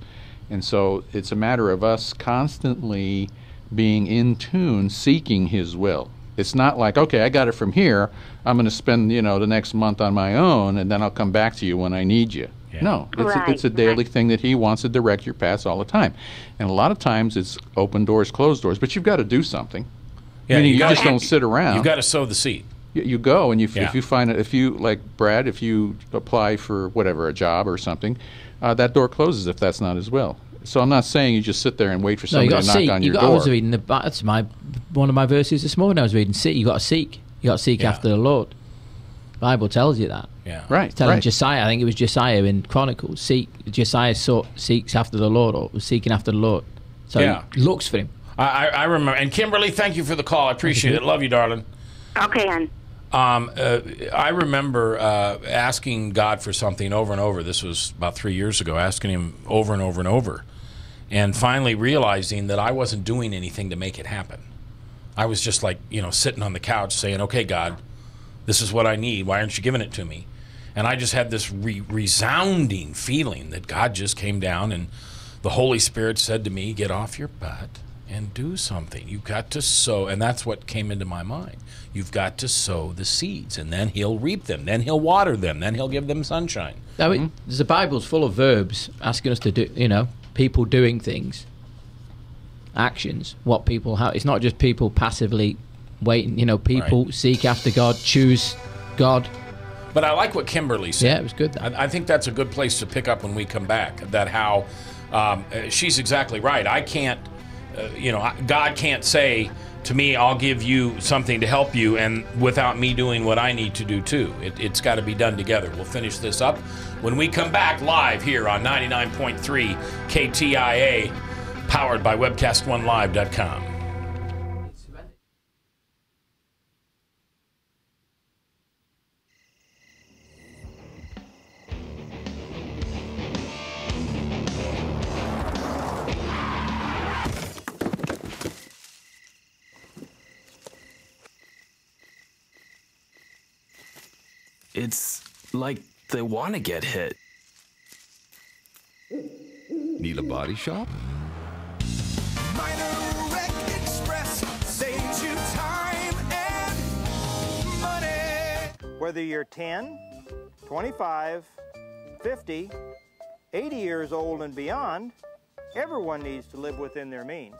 And so it's a matter of us constantly being in tune, seeking his will. It's not like, okay, I got it from here, I'm going to spend, the next month on my own, and then I'll come back to you when I need you. Yeah. No, it's a daily thing that he wants to direct your paths all the time. And a lot of times it's open doors, closed doors, but you've got to do something. Yeah, you just don't sit around. You've got to sow the seed. You go, and if you find it, like Brad, if you apply for whatever, a job or something, that door closes if that's not his will. So I'm not saying you just sit there and wait for somebody to knock on your door. I was reading that's one of my verses this morning. I was reading, you got to seek. You got to seek after the Lord. The Bible tells you that. Yeah. Right. It's telling Josiah, I think it was Josiah in Chronicles, Josiah seeks after the Lord, or was seeking after the Lord. So he looks for him. I remember. And Kimberly, thank you for the call. I appreciate it. Love you, darling. Okay, hon. I remember asking God for something over and over. This was about 3 years ago, asking him over and over and over. And finally realizing that I wasn't doing anything to make it happen. I was just like, sitting on the couch saying, okay, God, this is what I need. Why aren't you giving it to me? And I just had this resounding feeling that God just came down and the Holy Spirit said to me, get off your butt and do something. You've got to sow. And that's what came into my mind. You've got to sow the seeds, and then he'll reap them. Then he'll water them. Then he'll give them sunshine. The Bible's full of verbs asking us to do, people doing things, actions, what people have. It's not just people passively waiting. People seek after God, choose God. But I like what Kimberly said. Yeah, it was good. I think that's a good place to pick up when we come back. That how she's exactly right. I can't, God can't say, to me, I'll give you something to help you, and without me doing what I need to do too. It's got to be done together. We'll finish this up when we come back live here on 99.3 KTIA, powered by webcast1live.com. It's like they want to get hit. Need a body shop? Minor Wreck Express saves you time and money. Whether you're 10, 25, 50, 80 years old and beyond, everyone needs to live within their means.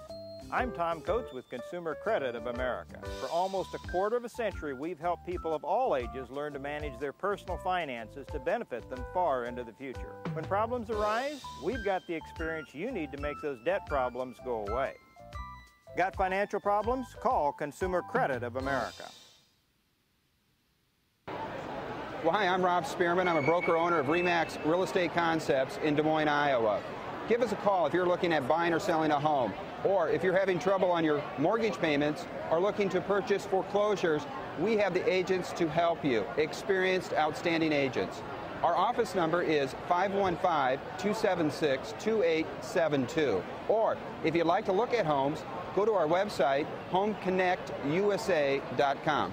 I'm Tom Coates with Consumer Credit of America. For almost a quarter of a century, we've helped people of all ages learn to manage their personal finances to benefit them far into the future. When problems arise, we've got the experience you need to make those debt problems go away. Got financial problems? Call Consumer Credit of America. Well, hi, I'm Rob Spearman. I'm a broker owner of RE/MAX Real Estate Concepts in Des Moines, Iowa. Give us a call if you're looking at buying or selling a home, or if you're having trouble on your mortgage payments or looking to purchase foreclosures. We have the agents to help you, experienced, outstanding agents. Our office number is 515-276-2872. Or if you'd like to look at homes, go to our website, homeconnectusa.com.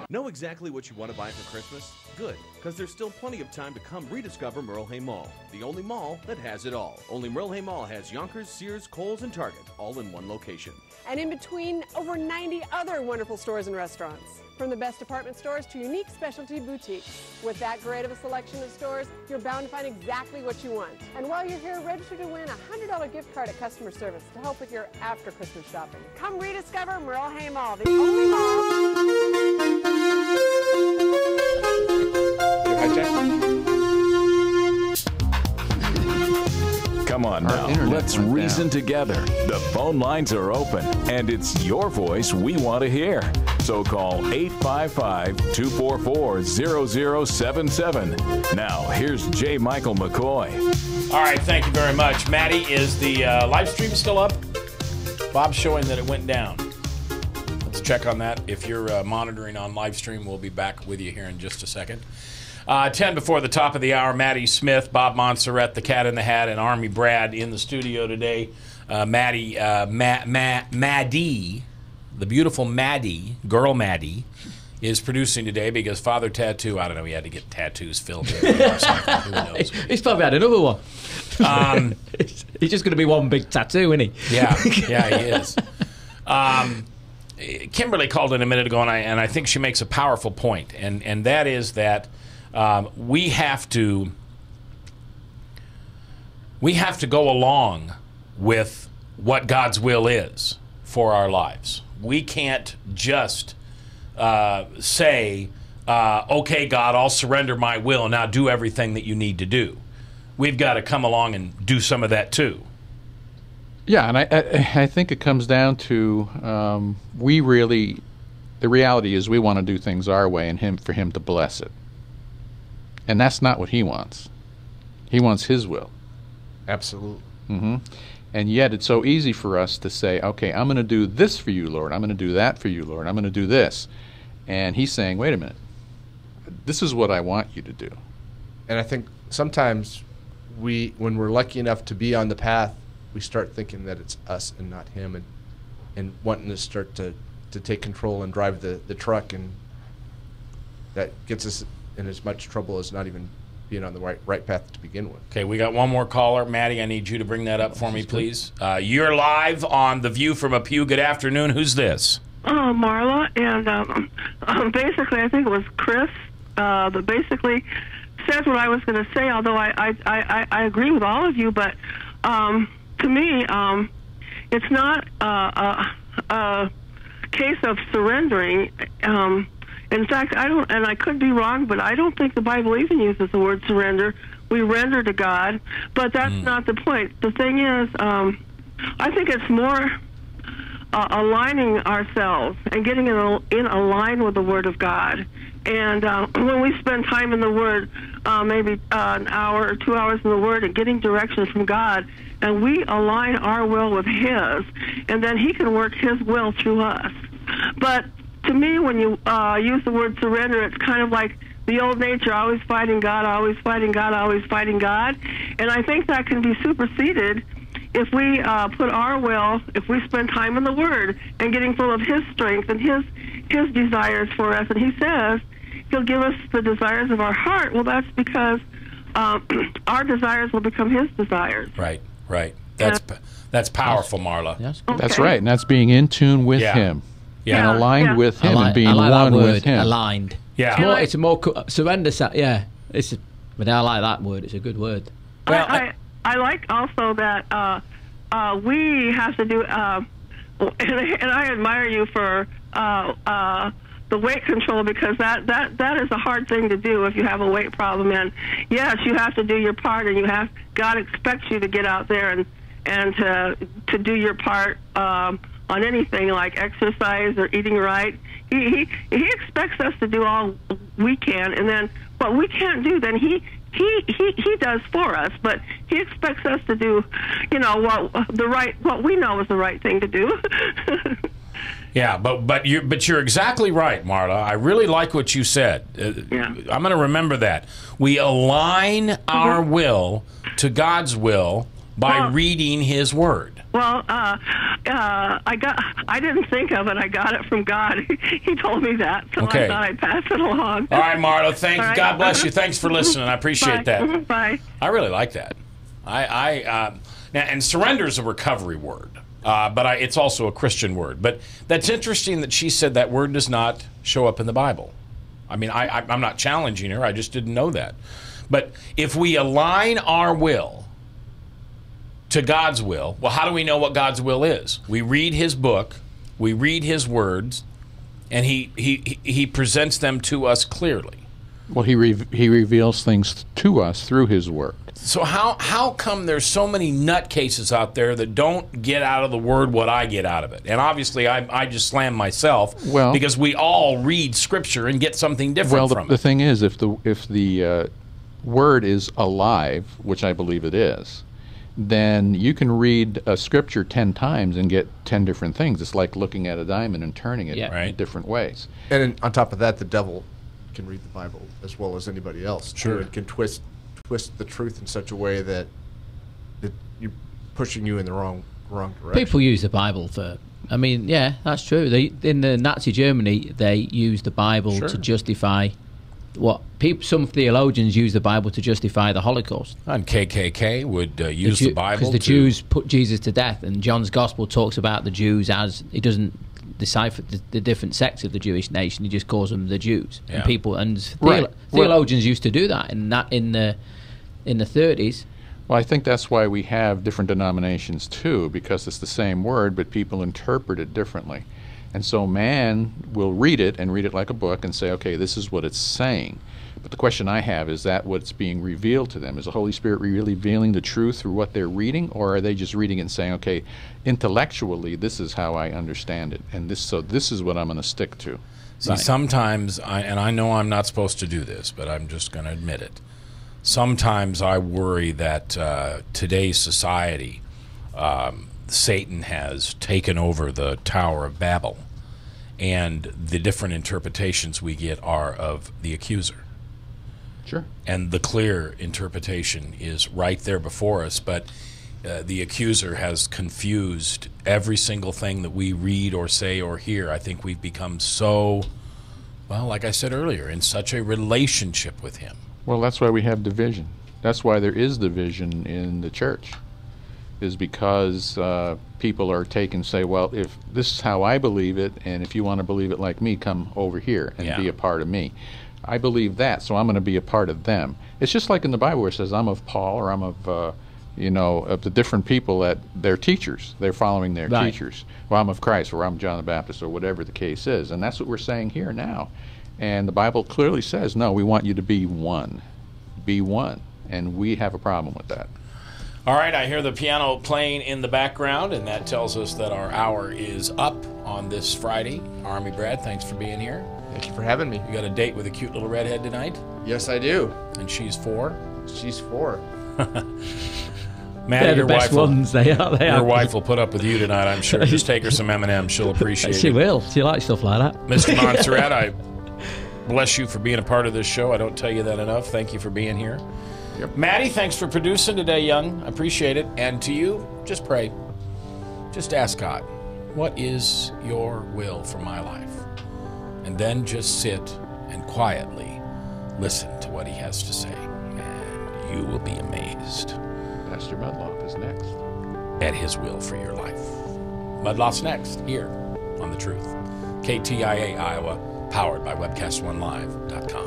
Know exactly what you want to buy for Christmas? Good, because there's still plenty of time to come rediscover Merle Hay Mall, the only mall that has it all. Only Merle Hay Mall has Yonkers, Sears, Kohl's, and Target, all in one location. And in between, over 90 other wonderful stores and restaurants. From the best department stores to unique specialty boutiques. With that great of a selection of stores, you're bound to find exactly what you want. And while you're here, register to win a $100 gift card at customer service to help with your after-Christmas shopping. Come rediscover Merle Hay Mall, the only mall. Come on now, let's reason together. The phone lines are open, and it's your voice we want to hear. So call 855-244-0077. Now, here's J. Michael McCoy. All right, thank you very much. Maddie, is the live stream still up? Bob's showing that it went down. Let's check on that. If you're monitoring on live stream, we'll be back with you here in just a second. 10 before the top of the hour, Maddie Smith, Bob Montserrat, the Cat in the Hat, and Army Brad in the studio today. Maddie, the beautiful Maddie, girl Maddie, is producing today because Father Tattoo, I don't know, he had to get tattoos filled in or something. Who knows? He's probably had another one. He's just going to be one big tattoo, isn't he? Yeah, he is. Kimberly called in a minute ago, and I think she makes a powerful point, and that is that we have to go along with what God's will is for our lives. We can't just say, okay, God, I'll surrender my will. Now do everything that you need to do. We've got to come along and do some of that too. Yeah, and I think it comes down to the reality is we want to do things our way and for him to bless it. And that's not what he wants. He wants his will. Absolutely. Mm-hmm. And yet it's so easy for us to say, okay, I'm going to do this for you, Lord. I'm going to do that for you, Lord. I'm going to do this. And he's saying, wait a minute. This is what I want you to do. And I think sometimes when we're lucky enough to be on the path, we start thinking that it's us and not him, and wanting to start to take control and drive the truck, and that gets us in as much trouble as not even being on the right path to begin with. Okay, we got one more caller. Maddie, I need you to bring that up for me, please. You're live on The View from a Pew. Good afternoon. Who's this? Marla, and basically I think it was Chris that basically says what I was going to say, although I agree with all of you, but to me, it's not a case of surrendering. In fact, I don't, and I could be wrong, but I don't think the Bible even uses the word surrender. We render to God, but that's not the point. The thing is, I think it's more aligning ourselves and getting in align with the Word of God. And when we spend time in the Word, maybe an hour or 2 hours in the Word and getting directions from God, and we align our will with His, and then He can work His will through us. But to me, when you use the word surrender, it's kind of like the old nature, always fighting God, always fighting God, always fighting God. And I think that can be superseded if we put our will, if we spend time in the Word and getting full of His strength and His desires for us. And He says He'll give us the desires of our heart. Well, that's because our desires will become His desires. Right. That's powerful, Marla. That's right, and that's being in tune with Him. Yeah. And aligned with Him and being I like one that word, with Him. aligned. Yeah. It's a more surrender. Yeah. But I like that word. It's a good word. Well, I like also that we have to do, and I admire you for the weight control, because that is a hard thing to do if you have a weight problem. And yes, you have to do your part, and God expects you to get out there and to do your part on anything like exercise or eating right. He expects us to do all we can, and then what we can't do, then he does for us. But He expects us to do, what we know is the right thing to do. Yeah, but you're exactly right, Marla. I really like what you said. I'm going to remember that. We align our will to God's will by reading His Word. Well, I didn't think of it. I got it from God. He told me that, so Okay. I thought I'd pass it along. All right, Marla. Thanks. All right. God bless you. Thanks for listening. I appreciate Bye. that. Bye. I really like that. Now, and surrender is a recovery word, but it's also a Christian word. But that's interesting that she said that word does not show up in the Bible. I mean, I'm not challenging her. I just didn't know that. But if we align our will to God's will, well, how do we know what God's will is? We read His book, we read His words, and He presents them to us clearly. Well, He reveals things to us through His Word. So how come there's so many nutcases out there that don't get out of the Word what I get out of it? And obviously, I just slam myself because we all read Scripture and get something different from it. The thing is, if the Word is alive, which I believe it is, then you can read a scripture 10 times and get 10 different things. It's like looking at a diamond and turning it in different ways. And on top of that, the devil can read the Bible as well as anybody else. Sure. It can twist the truth in such a way that you're pushing you in the wrong direction. People use the Bible for... I mean, yeah, that's true. In the Nazi Germany, they used the Bible to justify some theologians use the Bible to justify the Holocaust. And KKK would use the Bible because the Jews put Jesus to death, and John's Gospel talks about the Jews as he doesn't decipher the different sects of the Jewish nation. He just calls them the Jews. Yeah. And people theologians used to do that in the 30s. Well, I think that's why we have different denominations too, because it's the same word, but people interpret it differently. And so man will read it and read it like a book and say, okay, this is what it's saying. But the question I have is that what's being revealed to them? Is the Holy Spirit really revealing the truth through what they're reading, or are they just reading it and saying, okay, intellectually, this is how I understand it, and this is what I'm going to stick to? See, sometimes, and I know I'm not supposed to do this, but I'm just going to admit it. Sometimes I worry that today's society, Satan has taken over the Tower of Babel, and the different interpretations we get are of the accuser. Sure. And the clear interpretation is right there before us, but the accuser has confused every single thing that we read or say or hear. I think we've become so, well, like I said earlier, in such a relationship with him. Well, that's why we have division. That's why there is division in the church, is because people are taken say, well, if this is how I believe it, and if you want to believe it like me, come over here and be a part of me. I believe that, so I'm going to be a part of them. It's just like in the Bible where it says, I'm of Paul, or I'm of, of the different people that they're teachers. They're following their teachers. Well, I'm of Christ, or I'm John the Baptist, or whatever the case is. And that's what we're saying here now. And the Bible clearly says, no, we want you to be one. Be one. And we have a problem with that. All right, I hear the piano playing in the background, and that tells us that our hour is up on this Friday. Army Brad, thanks for being here. Thank you for having me. You got a date with a cute little redhead tonight? Yes, I do. And she's 4? She's 4. Maddie, They're the your best wife will, ones. They are. your wife will put up with you tonight, I'm sure. Just take her some M&M's. She'll appreciate it. She will. She likes stuff like that. Mr. Montserrat, I bless you for being a part of this show. I don't tell you that enough. Thank you for being here. Yep. Maddie, thanks for producing today, young. I appreciate it. And to you, just pray. Just ask God, what is your will for my life? And then just sit and quietly listen to what he has to say. And you will be amazed. Pastor Mudloff is next. At his will for your life. Mudloff's next, here on The Truth. KTIA Iowa, powered by webcast1live.com.